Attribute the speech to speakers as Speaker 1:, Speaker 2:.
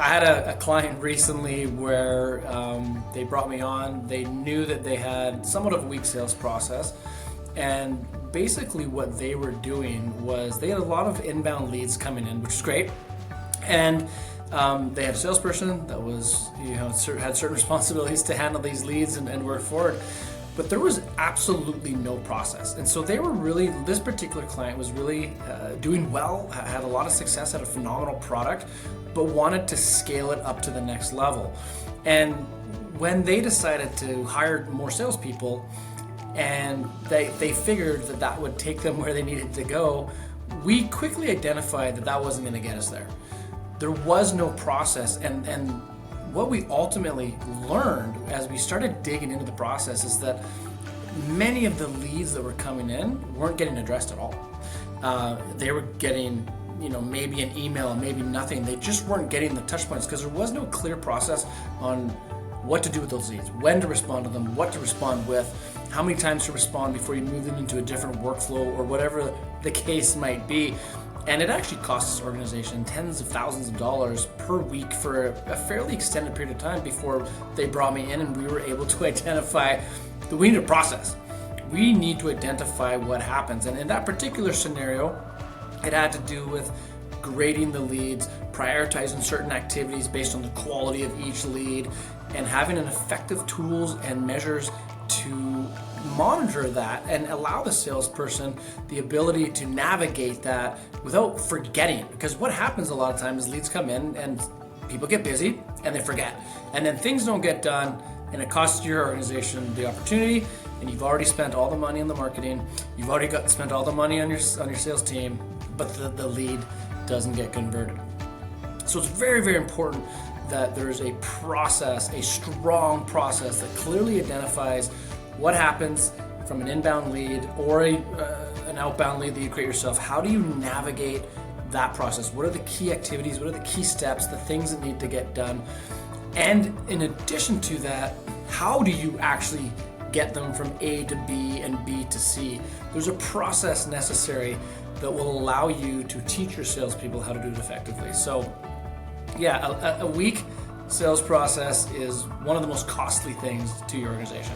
Speaker 1: I had a client recently where they brought me on. They knew that they had somewhat of a weak sales process, and basically what they were doing was they had a lot of inbound leads coming in, which is great, and they had a salesperson that was, had certain responsibilities to handle these leads and work forward. But there was absolutely no process. And so they were really, this particular client was really doing well, had a lot of success, had a phenomenal product, but wanted to scale it up to the next level. And when they decided to hire more salespeople, and they figured that that would take them where they needed to go, we quickly identified that that wasn't going to get us there. There was no process, and what we ultimately learned as we started digging into the process is that many of the leads that were coming in weren't getting addressed at all. They were getting, maybe an email, maybe nothing. They just weren't getting the touch points because there was no clear process on what to do with those leads, when to respond to them, what to respond with, how many times to respond before you move them into a different workflow or whatever the case might be. And it actually cost this organization tens of thousands of dollars per week for a fairly extended period of time before they brought me in and we were able to identify that we need a process. We need to identify what happens. And in that particular scenario, it had to do with grading the leads, prioritizing certain activities based on the quality of each lead, and having an effective tools and measures to monitor that and allow the salesperson the ability to navigate that without forgetting. Because what happens a lot of times is leads come in and people get busy and they forget. And then things don't get done and it costs your organization the opportunity, and you've already spent all the money on the marketing, you've already spent all the money on your sales team, but the lead doesn't get converted. So it's very, very important that there's a process, a strong process that clearly identifies what happens from an inbound lead or an outbound lead that you create yourself. How do you navigate that process? What are the key activities? What are the key steps, the things that need to get done? And in addition to that, how do you actually get them from A to B and B to C? There's a process necessary that will allow you to teach your salespeople how to do it effectively. So yeah, a weak sales process is one of the most costly things to your organization.